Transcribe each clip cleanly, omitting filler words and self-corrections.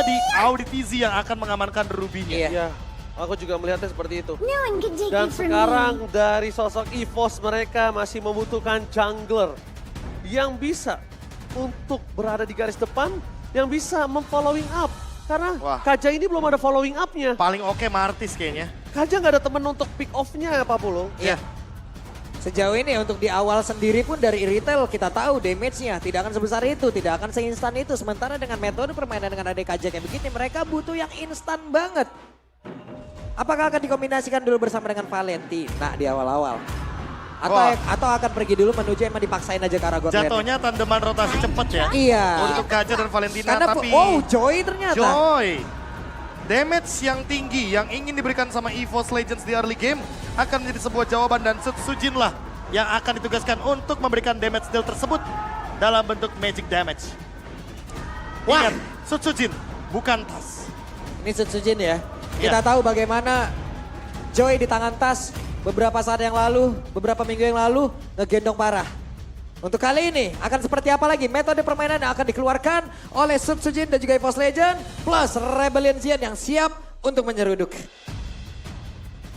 Tadi Audi TZ yang akan mengamankan Ruby-nya. Iya, aku juga melihatnya seperti itu. No one can take Dan it from sekarang me. dari sosok EVOS mereka masih membutuhkan jungler yang bisa untuk berada di garis depan, yang bisa memfollowing up. Karena Wah. Kaja ini belum ada following up-nya. Paling oke Martis kayaknya. Kaja nggak ada temen untuk pick off-nya Pak Pulung. Iya. Sejauh ini untuk di awal sendiri pun dari retail kita tahu damage-nya tidak akan sebesar itu, tidak akan seinstan itu. Sementara dengan metode permainan dengan ADKJ kayak begini mereka butuh yang instan banget. Apakah akan dikombinasikan dulu bersama dengan Valentina di awal-awal? Atau akan pergi dulu menuju emang dipaksain aja ke arah God Lane? Jatuhnya tandeman rotasi cepet ya. Iya. Untuk Kaja dan Valentina, Karena tapi Joy ternyata. Joy. Damage yang tinggi yang ingin diberikan sama EVOS Legends di early game akan menjadi sebuah jawaban dan Sujin lah yang akan ditugaskan untuk memberikan damage deal tersebut dalam bentuk magic damage. Wah. Ingat, Sujin bukan tas. Ini Sutsujin ya. Iya. Kita tahu bagaimana Joy di tangan tas beberapa saat yang lalu, beberapa minggu yang lalu ngegendong parah. Untuk kali ini akan seperti apa lagi metode permainan yang akan dikeluarkan oleh Sutsujin dan juga EVOS Legend plus Rebellion Zion yang siap untuk menyeruduk.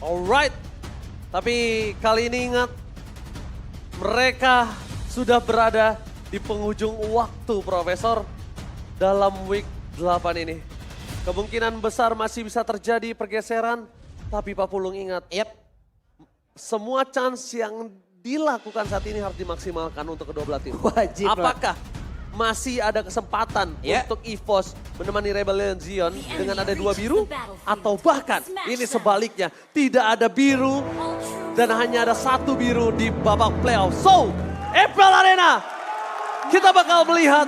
Alright, tapi kali ini ingat mereka sudah berada di penghujung waktu Profesor dalam week 8 ini. Kemungkinan besar masih bisa terjadi pergeseran, tapi Pak Pulung ingat, semua chance yang dilakukan saat ini harus dimaksimalkan untuk kedua belah tim. Wajib lah. Apakah masih ada kesempatan untuk EVOS menemani Rebellion Zion dengan ada 2 biru? Atau bahkan ini sebaliknya, tidak ada biru dan hanya ada 1 biru di babak playoff. So, April Arena, kita bakal melihat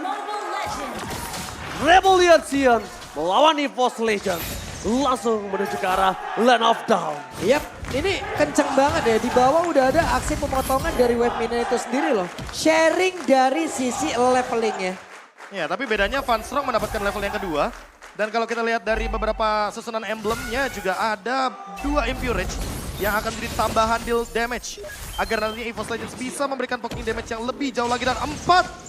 Rebellion Zion melawan EVOS Legends langsung menuju ke arah Land of Dawn. Yap, ini kenceng banget ya. Di bawah udah ada aksi pemotongan dari wave minion itu sendiri loh. Sharing dari sisi levelingnya. Ya, tapi bedanya Vanstrong mendapatkan level yang kedua. Dan kalau kita lihat dari beberapa susunan emblemnya juga ada 2 Impurage yang akan menjadi tambahan deal damage. Agar nantinya EVOS Legends bisa memberikan poking damage yang lebih jauh lagi. Dan 4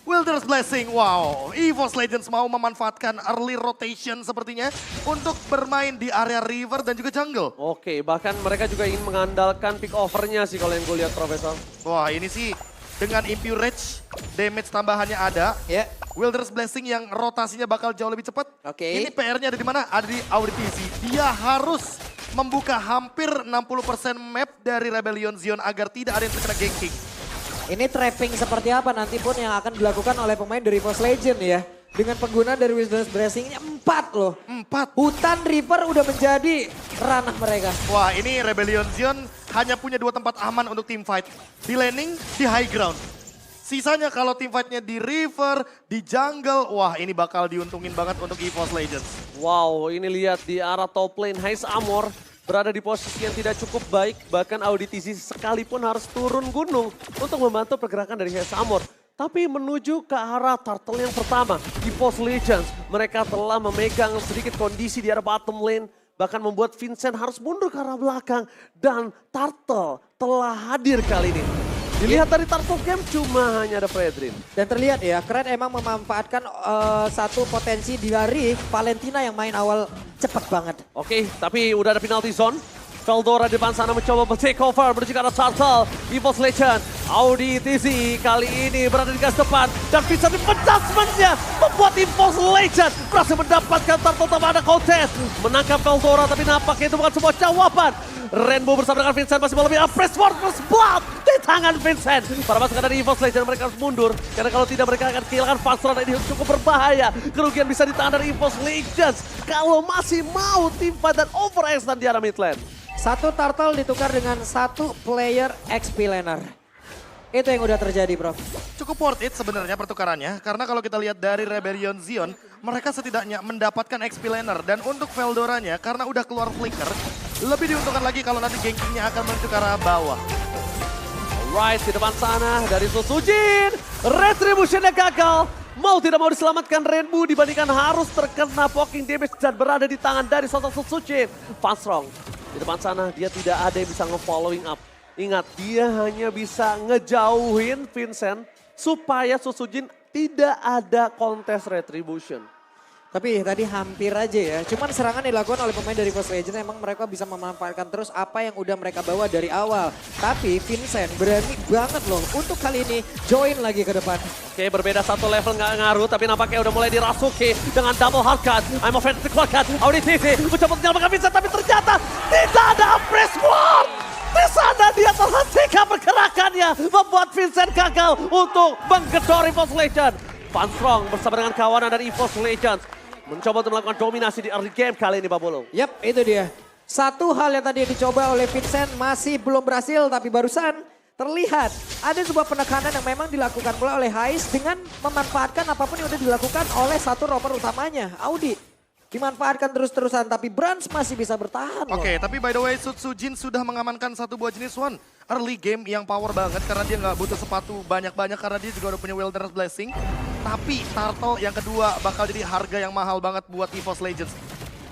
Wilderness Blessing, wow. EVOS Legends mau memanfaatkan early rotation sepertinya untuk bermain di area river dan juga jungle. Oke, bahkan mereka juga ingin mengandalkan pick overnya sih kalau yang gue lihat Profesor. Wah, ini sih dengan Impurage damage tambahannya ada. Ya. Wilderness Blessing yang rotasinya bakal jauh lebih cepat. Oke. Ini PR-nya ada di mana? Ada di Audi TZ. Dia harus membuka hampir 60% map dari Rebellion Zion agar tidak ada yang terkena ganking. Ini trapping seperti apa nanti pun yang akan dilakukan oleh pemain dari EVOS Legend ya. Dengan penggunaan dari Wilderness Blessing-nya 4 loh. 4. Hutan River udah menjadi ranah mereka. Wah, ini Rebellion Zion hanya punya 2 tempat aman untuk team fight. Di laning, di high ground. Sisanya kalau team fight-nya di river, di jungle, wah ini bakal diuntungin banget untuk EVOS Legends. Wow, ini lihat di arah top lane Hais Amor berada di posisi yang tidak cukup baik. Bahkan Audi TZ sekalipun harus turun gunung untuk membantu pergerakan dari Hais Amor. Tapi menuju ke arah turtle yang pertama, EVOS Legends. Mereka telah memegang sedikit kondisi di arah bottom lane. Bahkan membuat Vincent harus mundur ke arah belakang. Dan turtle telah hadir kali ini. Dilihat dari turtle game cuma hanya ada Fredrin. Dan terlihat ya, Keren emang memanfaatkan satu potensi dari Valentina yang main awal cepat banget. Oke, tapi udah ada penalty zone. Veldora di depan sana mencoba take over menuju ke arah turtle. EVOS Legend, Audi TZ kali ini berada di garis depan. Dan bisa adjustment-nya membuat EVOS Legend berhasil mendapatkan turtle tanpa ada kontes. Menangkap Veldora tapi nampaknya itu bukan sebuah jawaban. Rainbow bersama dengan Vincent masih lebih press for first blood di tangan Vincent. Para pasukan dari EVOS Legend mereka harus mundur. Karena kalau tidak mereka akan kehilangan fast run ini cukup berbahaya. Kerugian bisa di tangan dari EVOS Legends. Kalau masih mau tim fight dan overextend di arah mid lane. Satu turtle ditukar dengan satu player XP laner. Itu yang udah terjadi, Prof. Cukup worth it sebenarnya pertukarannya. Karena kalau kita lihat dari Rebellion Zion, mereka setidaknya mendapatkan XP laner. Dan untuk Veldoranya, karena udah keluar flicker, lebih diuntungkan lagi kalau nanti gankingnya akan menuju ke arah bawah. Alright, di depan sana dari Sujin. Retributionnya gagal. Mau tidak mau diselamatkan Rainbow dibandingkan harus terkena poking damage dan berada di tangan dari sosok Sujin. Vanstrong di depan sana dia tidak ada yang bisa nge-following up. Ingat, dia hanya bisa ngejauhin Vincent supaya Sujin tidak ada kontes Retribution. Tapi tadi hampir aja ya. Cuman serangan dilakukan oleh pemain dari Force Legends emang mereka bisa memanfaatkan terus apa yang udah mereka bawa dari awal. Tapi Vincent berani banget loh untuk kali ini join lagi ke depan. Oke, berbeda satu level nggak ngaruh, tapi nampaknya udah mulai dirasuki dengan double hard cut. I'm offense dikeluarkan, Auditisi mencoba menyelamatkan Vincent, tapi ternyata tidak ada press guard. Di sana dia terhentikan pergerakannya, membuat Vincent gagal untuk menggedor EVOS Legends. Fanstrong bersama dengan kawanan dari EVOS Legends mencoba untuk melakukan dominasi di early game kali ini, Pak Bolo. Yap, itu dia. Satu hal yang tadi dicoba oleh Vincent masih belum berhasil, tapi barusan terlihat ada sebuah penekanan yang memang dilakukan pula oleh Hais dengan memanfaatkan apapun yang udah dilakukan oleh satu roper utamanya, Audi. Dimanfaatkan terus-terusan, tapi Brans masih bisa bertahan loh. Oke, tapi by the way Sutsujin sudah mengamankan satu buah jenis one. Early game yang power banget karena dia nggak butuh sepatu banyak-banyak karena dia juga udah punya Wilderness Blessing. Tapi Turtle yang kedua bakal jadi harga yang mahal banget buat EVOS Legends.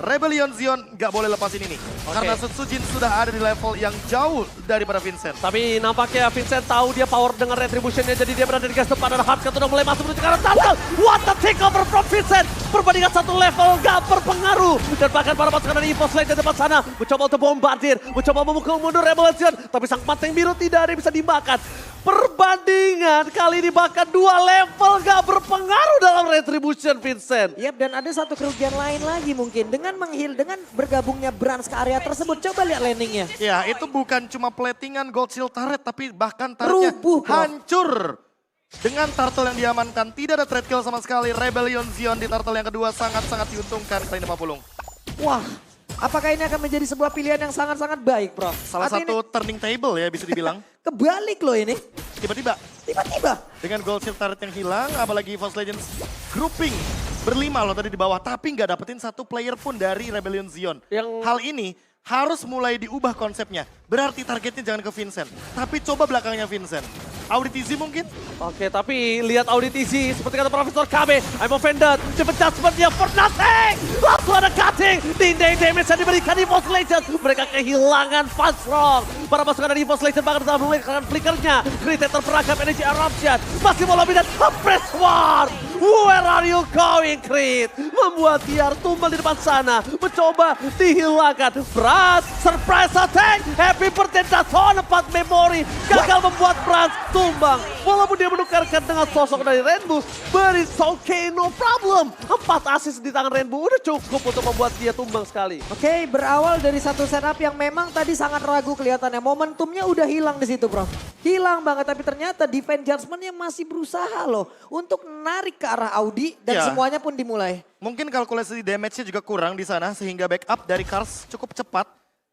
Rebellion Zion nggak boleh lepasin ini. Karena Sutsujin sudah ada di level yang jauh daripada Vincent. Tapi nampaknya Vincent tahu dia power dengan Retribution-nya, jadi dia berada di gas depan. Ada Hardcut udah mulai masuk menuju ke arah Turtle. What the takeover from Vincent. Perbandingan satu level gak berpengaruh. Dan bahkan para pasukan dari EVOS Legends depan sana mencoba untuk bombardir, mencoba memukul mundur Rebellion Zion. Tapi sang Panteng Biru tidak ada yang bisa dimakan. Perbandingan kali ini bahkan dua level gak berpengaruh dalam Retribution, Vincent. Yap, dan ada satu kerugian lain lagi mungkin dengan dengan bergabungnya Brans ke area tersebut. Coba lihat landingnya. Ya, itu bukan cuma platingan gold shield turret, tapi bahkan turretnya Rubuh, Prof. hancur. Dengan turtle yang diamankan, tidak ada trade kill sama sekali. Rebellion Zion di turtle yang kedua sangat-sangat diuntungkan kali ini Pak Pulung. Wah, apakah ini akan menjadi sebuah pilihan yang sangat-sangat baik, Prof? Salah Artinya satu turning table ya bisa dibilang. kebalik loh ini. Tiba-tiba Tiba-tiba. dengan gold shield turret yang hilang, apalagi EVOS Legends grouping berlima loh tadi di bawah, tapi nggak dapetin satu player pun dari Rebellion Zion. Hal ini harus mulai diubah konsepnya. Berarti targetnya jangan ke Vincent, tapi coba belakangnya Vincent. Auditizi mungkin? Oke, tapi lihat Auditizi seperti kata Profesor KB. I'm offended. Cepet judgment-nya for nothing. Langsung ada cutting. Dinding damage yang diberikan di EVOS Legends. Mereka kehilangan Fanstrong. Para pasukan dari EVOS Legends bahkan telah mengeluarkan flickernya. Kriteria terperangkap energy eruption. Masih mau lobby dan press war. Where are you going, Creed? Membuat Tiar tumbal di depan sana. Mencoba dihilangkan. Brans, surprise attack. Happy birthday Dazon, 4 memori. Gagal membuat Brans tumbang. Walaupun dia menukarkan dengan sosok dari Rainbow, but it's okay, no problem. 4 assist di tangan Rainbow udah cukup untuk membuat dia tumbang sekali. Oke, berawal dari satu setup yang memang tadi sangat ragu kelihatannya. Momentumnya udah hilang di situ, Bro. Hilang banget, tapi ternyata defense judgment-nya masih berusaha loh untuk narik ke arah Audi dan semuanya pun dimulai. Mungkin kalkulasi damage-nya juga kurang di sana sehingga backup dari Cars cukup cepat.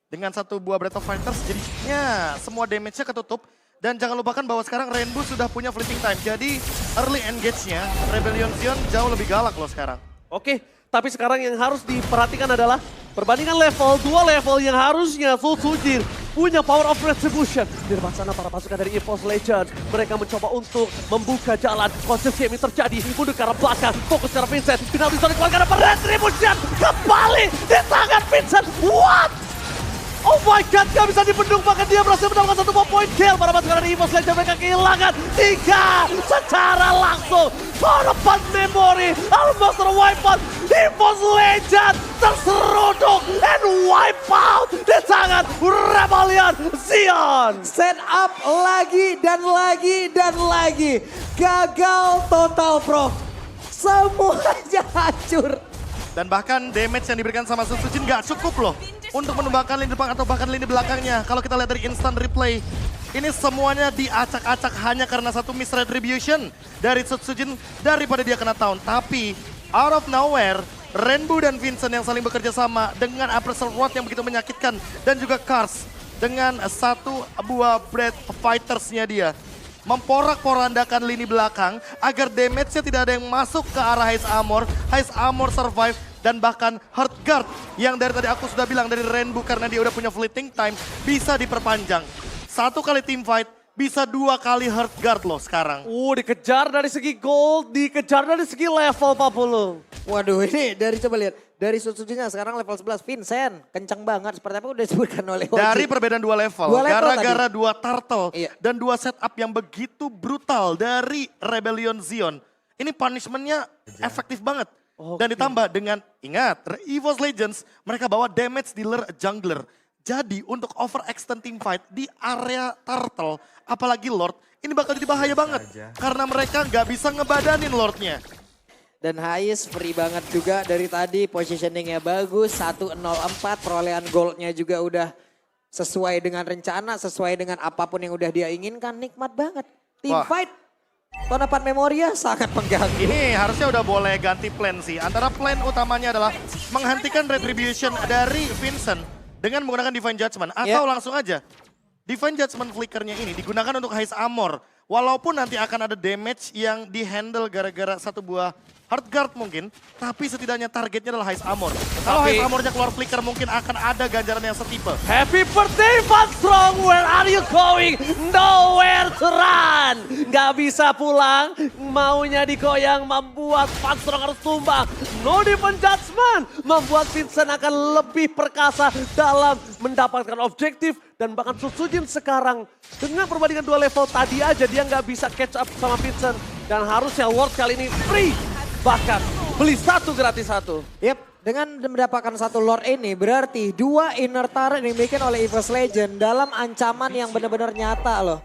Dengan satu buah Breath of Fighters jadinya semua damage-nya ketutup. Dan jangan lupakan bahwa sekarang Rainbow sudah punya fleeting time. Jadi early engage-nya Rebellion Zion jauh lebih galak loh sekarang. Oke, tapi sekarang yang harus diperhatikan adalah perbandingan level, dua level yang harusnya Sutsujin punya power of retribution. Di depan sana para pasukan dari EVOS Legends, mereka mencoba untuk membuka jalan. Konsep game yang terjadi, mundur ke arah belakang, fokus ke arah Vincent. Final di zona keluarga dapat retribution, kembali di tangan Vincent. What? Oh my god, gak bisa dibendung, bahkan dia berhasil mendapatkan satu point kill. Para pasukan dari EVOS Legends mereka kehilangan 3 secara langsung. Korban memori, almost wipe out. EVOS Legends terseruduk and wipe out di tangan Rebellion Zion. Set up lagi dan lagi dan lagi. Gagal total, Prof. Semuanya hancur. Dan bahkan damage yang diberikan sama Sutsujin gak cukup loh untuk menumbangkan lini depan atau bahkan lini belakangnya. Kalau kita lihat dari instant replay, ini semuanya diacak-acak hanya karena satu miss retribution dari Sutsujin daripada dia kena taun. Tapi out of nowhere, Rainbow dan Vincent yang saling bekerja sama dengan Apostle Rod yang begitu menyakitkan. Dan juga Cars dengan satu buah Breath Fighters-nya dia. Memporak-porandakan lini belakang agar damage-nya tidak ada yang masuk ke arah Hais Armor. Hais Armor survive dan bahkan Heart Guard yang dari tadi aku sudah bilang dari Rainbow karena dia udah punya fleeting time bisa diperpanjang. 1 kali team fight bisa 2 kali Heart Guard loh sekarang. Dikejar dari segi gold, dikejar dari segi level 40. Waduh, ini dari coba lihat. Dari Sutsujinnya sekarang level 11, Vincent. Kencang banget, seperti apa udah disebutkan oleh Hoji. Dari perbedaan 2 level, gara-gara 2 turtle dan 2 setup yang begitu brutal dari Rebellion Zion. Ini punishment-nya efektif banget. Dan ditambah dengan, ingat, EVOS Legends mereka bawa damage dealer jungler. Jadi untuk overextend team fight di area turtle, apalagi Lord, ini bakal jadi bahaya banget. Karena mereka nggak bisa ngebadanin Lordnya. Dan Hais free banget juga dari tadi, positioningnya bagus, 1-0-4, perolehan goldnya juga udah sesuai dengan rencana, sesuai dengan apapun yang udah dia inginkan, nikmat banget. Team fight, Ton 4 Memoria sangat mengganggu. Ini harusnya udah boleh ganti plan sih. Antara plan utamanya adalah menghentikan retribution dari Vincent dengan menggunakan Divine Judgment. Atau langsung aja, Divine Judgment flickernya ini digunakan untuk Hais Armor. Walaupun nanti akan ada damage yang dihandle gara-gara satu buah Heart Guard mungkin, tapi setidaknya targetnya adalah Hais Armor. Kalau Hais Armornya keluar flicker mungkin akan ada ganjaran yang setipe. Happy birthday Funstrong, where are you going? Nowhere to run. Gak bisa pulang, maunya digoyang membuat Funstrong harus tumbang. No Divine Judgment membuat Vincent akan lebih perkasa dalam mendapatkan objektif. Dan bahkan Susujin sekarang dengan perbandingan 2 level tadi aja dia nggak bisa catch up sama Vincent. Dan harusnya Lord kali ini free. Bahkan beli 1 gratis 1. Yep, dengan mendapatkan 1 Lord ini berarti 2 inner turret yang dimiliki oleh EVOS Legend dalam ancaman yang benar-benar nyata loh.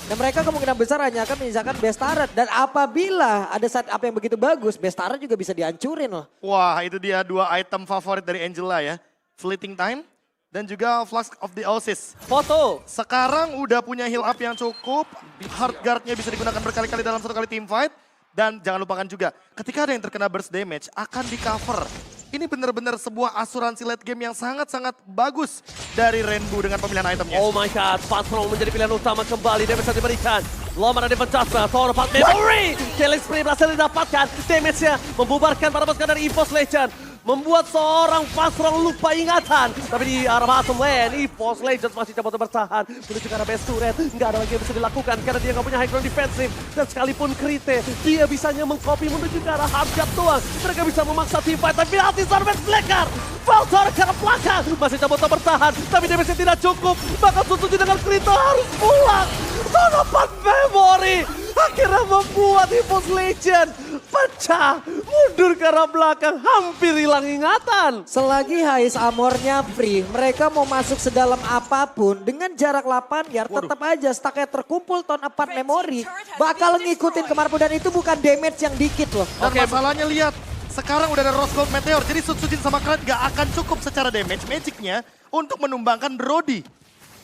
Dan mereka kemungkinan besar hanya akan menyisakan best turret. Dan apabila ada setup yang begitu bagus, best turret juga bisa dihancurin loh. Wah, itu dia 2 item favorit dari Angela ya. Fleeting Time dan juga Flask of the Oasis. Foto. Sekarang udah punya heal up yang cukup. Heart Guard-nya bisa digunakan berkali-kali dalam satu kali team fight. Dan jangan lupakan juga, ketika ada yang terkena burst damage, akan di cover. Ini benar-benar sebuah asuransi late game yang sangat-sangat bagus dari Rainbow dengan pemilihan itemnya. Oh my god, Funstrong menjadi pilihan utama kembali. Damage yang diberikan. Lomar ada Divine Judgment, Thor 4 Memory. Killing spree berhasil didapatkan. Damage-nya membubarkan para pasukan dari EVOS Legend. Membuat seorang Funstrong lupa ingatan. Tapi di arah bottom lane, EVOS Legends masih coba bertahan. Menuju ke arah base turret. Nggak ada lagi yang bisa dilakukan karena dia nggak punya high ground defensive. Dan sekalipun krite, dia bisanya mengcopy menuju ke arah hardcap doang. Mereka bisa memaksa team fight. Tapi penalti Sorbet Flicker. Valtor ke arah belakang. Masih coba bertahan. Tapi damage-nya tidak cukup. Maka Suzuki dengan krite harus pulang. Tonopan Memory akhirnya membuat EVOS Legend pecah, mundur ke arah belakang, hampir hilang ingatan. Selagi Hais Armornya free, mereka mau masuk sedalam apapun dengan jarak 8 yard tetap aja stucknya terkumpul Ton 4 Memory bakal ngikutin kemanapun dan itu bukan damage yang dikit loh. Dan masalahnya lihat, sekarang udah ada Rose Gold Meteor, jadi Sutsujin sama Krat gak akan cukup secara damage magicnya untuk menumbangkan Brody.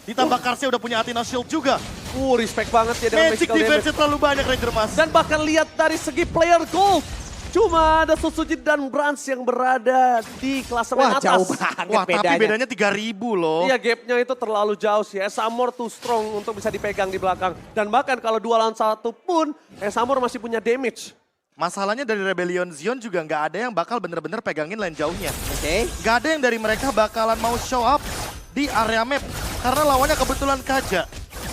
Ditambah Karsnya udah punya Athena Shield juga. Respect banget ya dengan Magic magical damage. defense terlalu banyak Ranger Mas. Dan bahkan lihat dari segi player gold. Cuma ada Susujin dan Brans yang berada di klasemen Wah, atas. jauh banget Wah, bedanya. tapi bedanya 3.000 loh. Iya, gapnya itu terlalu jauh sih. Esamor too strong untuk bisa dipegang di belakang. Dan bahkan kalau 2 lawan 1 pun, Esamor masih punya damage. Masalahnya dari Rebellion Zion juga nggak ada yang bakal bener-bener pegangin lane jauhnya. Oke. Nggak ada yang dari mereka bakalan mau show up di area map. Karena lawannya kebetulan Kaja.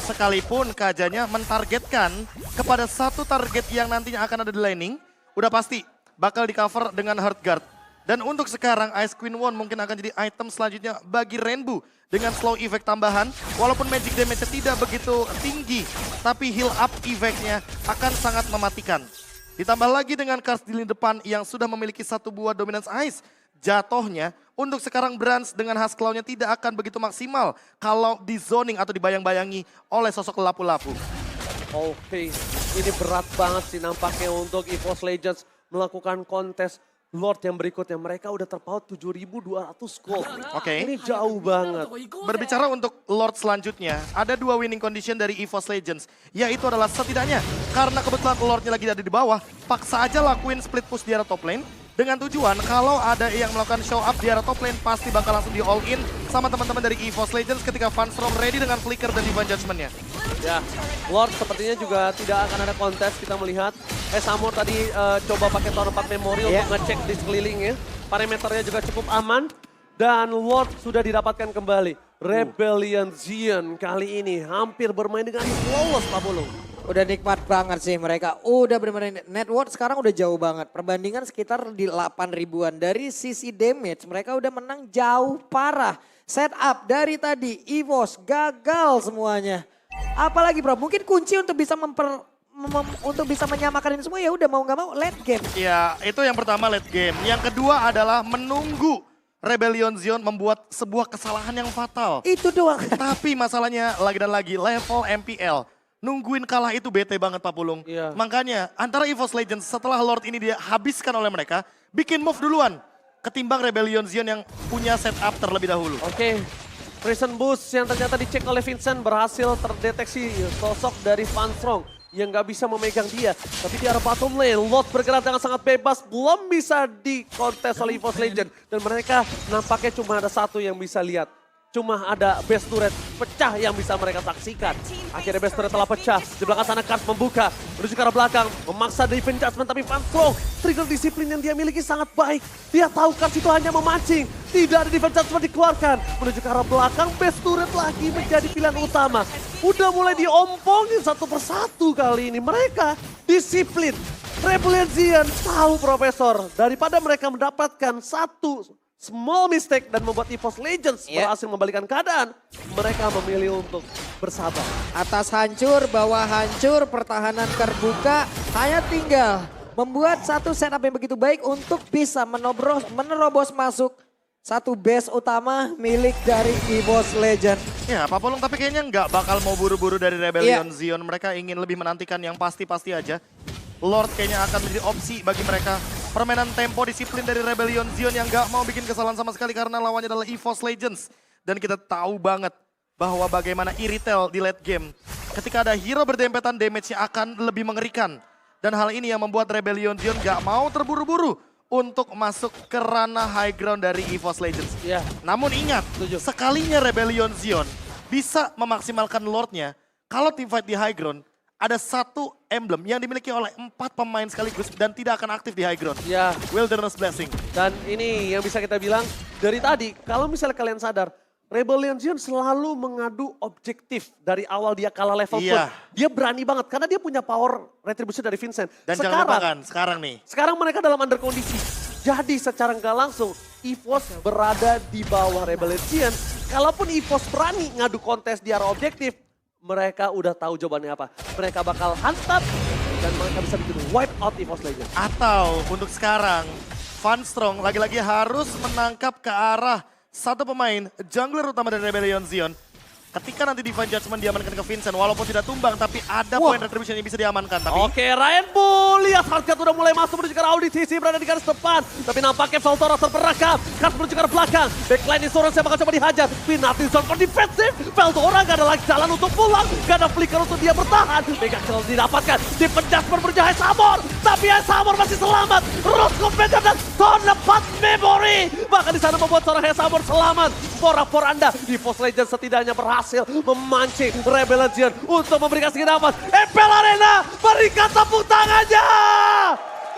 Sekalipun Kajanya mentargetkan kepada satu target yang nantinya akan ada di laning, udah pasti bakal di cover dengan Heart Guard. Dan untuk sekarang Ice Queen One mungkin akan jadi item selanjutnya bagi Rainbow. Dengan slow effect tambahan, walaupun magic damage-nya tidak begitu tinggi, tapi heal up effect-nya akan sangat mematikan. Ditambah lagi dengan Kars di lini depan yang sudah memiliki satu buah dominance ice. Jatuhnya untuk sekarang Brans dengan Huskclaw-nya tidak akan begitu maksimal kalau di zoning atau dibayang-bayangi oleh sosok lapu-lapu. Oke, ini berat banget sih nampaknya untuk EVOS Legends melakukan kontes Lord yang berikutnya. Mereka udah terpaut 7.200 gold. Oke. Ini jauh banget. Berbicara untuk Lord selanjutnya, ada 2 winning condition dari EVOS Legends. Yaitu adalah setidaknya karena kebetulan Lordnya lagi ada di bawah, paksa aja lakuin split push di arah top lane. Dengan tujuan kalau ada yang melakukan show up di arah top lane pasti bakal langsung di all in sama teman-teman dari EVOS Legends ketika Funstrong ready dengan flicker dan Divine Judgment-nya. Ya, Lord sepertinya juga tidak akan ada kontes kita melihat. Esamor tadi coba pakai Ton 4 Memory untuk ngecek di sekelilingnya. Parameternya juga cukup aman. Dan Lord sudah didapatkan kembali. Rebellion Zion kali ini hampir bermain dengan flawless Pak Bulung. Udah nikmat banget sih mereka. Udah bener-bener net worth sekarang udah jauh banget. Perbandingan sekitar di 8 ribuan. Dari sisi damage mereka udah menang jauh parah. Setup dari tadi EVOS gagal semuanya. Apalagi bro, mungkin kunci untuk bisa untuk bisa menyamakan ini semua ya udah mau nggak mau late game. Ya, itu yang pertama late game. Yang kedua adalah menunggu Rebellion Zion membuat sebuah kesalahan yang fatal. Itu doang. Tapi masalahnya lagi dan lagi level MPL. Nungguin kalah itu bete banget Pak Pulung. Iya. Makanya antara EVOS Legends setelah Lord ini dihabiskan oleh mereka, bikin move duluan. Ketimbang Rebellion Zion yang punya setup terlebih dahulu. Oke, Prison Boost yang ternyata dicek oleh Vincent berhasil terdeteksi sosok dari Van Strong yang nggak bisa memegang dia. Tapi di arah bottom lane, Lot bergerak dengan sangat bebas, belum bisa dikontes oleh EVOS Legend. Dan mereka nampaknya cuma ada satu yang bisa lihat. Cuma ada base turret pecah yang bisa mereka saksikan. Akhirnya base turret telah pecah. Di belakang sana Kars membuka. Menuju ke arah belakang. Memaksa defense judgment. Tapi Van Strong, trigger disiplin yang dia miliki sangat baik. Dia tahu Kars itu hanya memancing. Tidak ada defense judgment dikeluarkan. Menuju ke arah belakang. Base turret lagi menjadi pilihan utama. Udah mulai diompongin satu persatu kali ini. Mereka disiplin. Rebellion Zion tahu Profesor. Daripada mereka mendapatkan satu small mistake dan membuat EVOS Legends berhasil membalikan keadaan, mereka memilih untuk bersabar. Atas hancur, bawah hancur, pertahanan terbuka, hanya tinggal membuat satu setup yang begitu baik untuk bisa menerobos masuk satu base utama milik dari EVOS Legends. Ya Pak Pulung, tapi kayaknya nggak bakal mau buru-buru dari Rebellion Zion. Mereka ingin lebih menantikan yang pasti-pasti aja. Lord kayaknya akan menjadi opsi bagi mereka. Permainan tempo disiplin dari Rebellion Zion yang gak mau bikin kesalahan sama sekali karena lawannya adalah EVOS Legends. Dan kita tahu banget bahwa bagaimana Iritel di late game. Ketika ada hero berdempetan, damage-nya akan lebih mengerikan. Dan hal ini yang membuat Rebellion Zion gak mau terburu-buru untuk masuk ke ranah high ground dari EVOS Legends. Iya. Namun ingat, sekalinya Rebellion Zion bisa memaksimalkan Lordnya, kalau teamfight di high ground, ada satu emblem yang dimiliki oleh 4 pemain sekaligus dan tidak akan aktif di high ground. Ya. Wilderness Blessing. Dan ini yang bisa kita bilang dari tadi, kalau misalnya kalian sadar, Rebellion Zion selalu mengadu objektif dari awal dia kalah level pun. Dia berani banget karena dia punya power retribution dari Vincent. Dan jangan lupakan, sekarang mereka dalam under kondisi. Jadi secara nggak langsung, EVOS berada di bawah Rebellion Zion. Kalaupun EVOS berani ngadu kontes di arah objektif, mereka udah tahu jawabannya apa. Mereka bakal hantam dan mereka bisa bikin wipe out EVOS Legends. Atau untuk sekarang, Van Strong lagi-lagi harus menangkap ke arah satu pemain jungler utama dari Rebellion Zion. Ketika nanti Divine Judgment diamankan ke Vincent, walaupun tidak tumbang, tapi ada poin retribution yang bisa diamankan. Tapi Oke, Ryan Bull, lihat Hardcat udah mulai masuk menuju ke arah audisi, berada di garis depan. Tapi nampaknya Veltora terperangkap, Kars menuju ke arah belakang. Backline Insurance yang bakal coba dihajar. Penalty zone for defensive, Veltora gak ada lagi jalan untuk pulang. Gak ada flicker untuk dia bertahan. Mega kill didapatkan, Divine Judgment menuju Hesamor. Tapi Hesamor masih selamat. Rose Commander dan Tonepat Memory. Bahkan di sana membuat seorang Hesamor selamat. For Anda, EVOS Legends setidaknya berhasil memancing Rebellion Zion untuk memberikan sedikit nafas. MPL Arena berikan tepuk tangannya.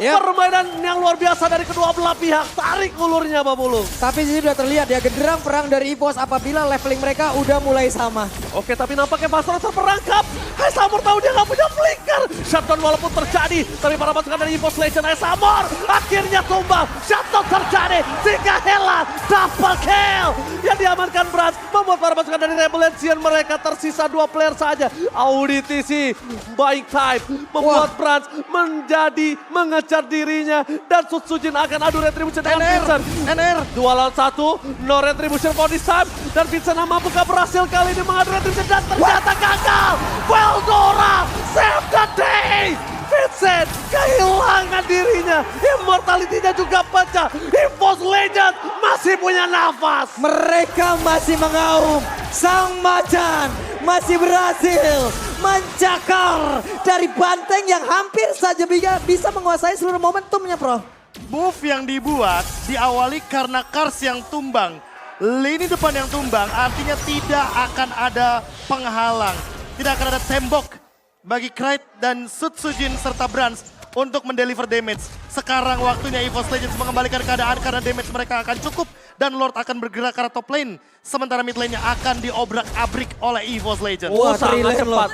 Permainan yang luar biasa dari kedua belah pihak. Tarik ulurnya Pak Pulung. Tapi sih sudah terlihat ya genderang perang dari EVOS apabila leveling mereka udah mulai sama. Oke, tapi nampaknya Pastor terperangkap. Hesamor tahu dia nggak punya flicker. Shutdown walaupun terjadi, tapi para pasukan dari EVOS Legends Hesamor akhirnya tumbang. Shutdown terjadi sehingga Hela double kill. Yang diamankan Brans membuat para pasukan dari Rebellion Zion mereka tersisa 2 player saja. Auditisi buying time membuat Brans menjadi mengejar dirinya dan Sutsujin akan adu retribution dengan Vincent. NR 2 lawan 1, no retribution for this time. Dan Vincent mampukah berhasil kali ini mengadu retribution dan ternyata gagal. Veldora save the day. Vincent kehilangan dirinya, immortality-nya juga pecah. EVOS Legends masih punya nafas. Mereka masih mengaum, sang macan masih berhasil mencakar dari banteng yang hampir saja bisa menguasai seluruh momentumnya, Bro. Move yang dibuat diawali karena Kars yang tumbang. Lini depan yang tumbang artinya tidak akan ada penghalang. Tidak akan ada tembok bagi Krayt dan Sutsujin serta Brans untuk mendeliver damage. Sekarang waktunya EVOS Legends mengembalikan keadaan karena damage mereka akan cukup. Dan Lord akan bergerak ke arah top lane. Sementara mid lane-nya akan diobrak-abrik oleh EVOS Legends. Oh,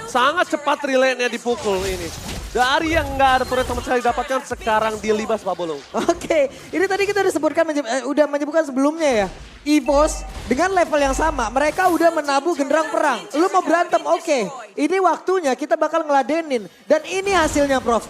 sangat cepat relay-nya dipukul ini. Dari yang nggak ada turret sama sekali dapatkan, sekarang dilibas Pak Pulung. Oke, ini tadi kita udah sebutkan, udah menyebutkan sebelumnya ya. EVOS dengan level yang sama, mereka udah menabuh genderang perang. Lu mau berantem, oke. Ini waktunya kita bakal ngeladenin. Dan ini hasilnya, Prof.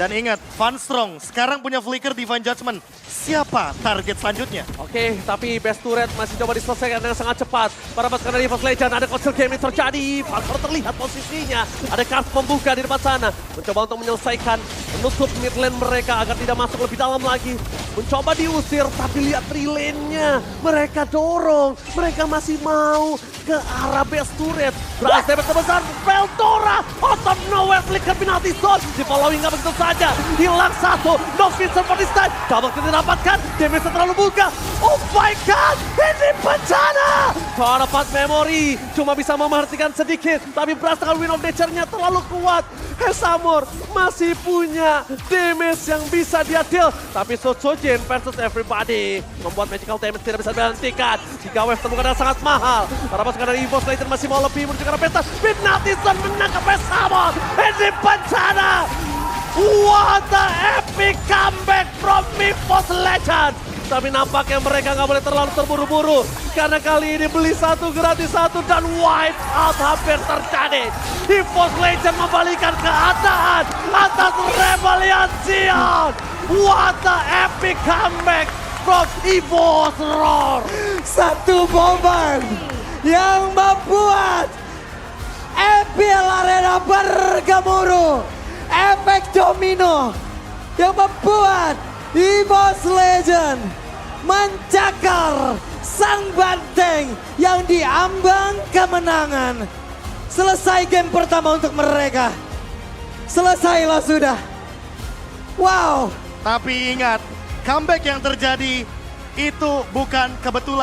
Dan ingat, Funstrong sekarang punya Flicker Divine Judgment. Siapa target selanjutnya? Oke, tapi best turret masih coba diselesaikan dengan sangat cepat. Para pasukan dari EVOS Legend, ada Council Game terjadi. Faktor terlihat posisinya. Ada Karth membuka di depan sana. Mencoba untuk menyelesaikan, menutup mid lane mereka agar tidak masuk lebih dalam lagi. Mencoba diusir, tapi lihat relane-nya. Mereka dorong, mereka masih mau ke arah best turret. Ras damage terbesar, Veldora out of nowhere, flicker penalty zone. Di following nggak begitu saja, hilang satu. No Vincent for this time, double kill didapatkan, damage terlalu buka. Oh my god, ini bencana. Dapat memory, cuma bisa memerhatikan sedikit. Tapi Brass dengan Wind of Nature-nya terlalu kuat. Hesamur masih punya damage yang bisa dia deal. Tapi Sotsojin versus everybody membuat magical damage tidak bisa dihentikan. Jika wave temukan adalah sangat mahal. Para pasukan dari EVOS Legend masih mau lebih menuju ke arah pesta. Penalty zone menangkap Hesamur. Ini bencana. What the epic comeback from EVOS Legend. Tapi nampaknya mereka nggak boleh terlalu terburu-buru. Karena kali ini beli satu gratis satu dan wipe out hampir terjadi. EVOS Legend membalikan keadaan atas Rebellion Sion. What the epic comeback from EVOS Roar. Satu momen yang membuat EPL Arena bergemuruh. Efek domino yang membuat EVOS Legend mencakar sang banteng yang diambang kemenangan. Selesai game pertama untuk mereka. Selesailah sudah. Wow. Tapi ingat, comeback yang terjadi itu bukan kebetulan.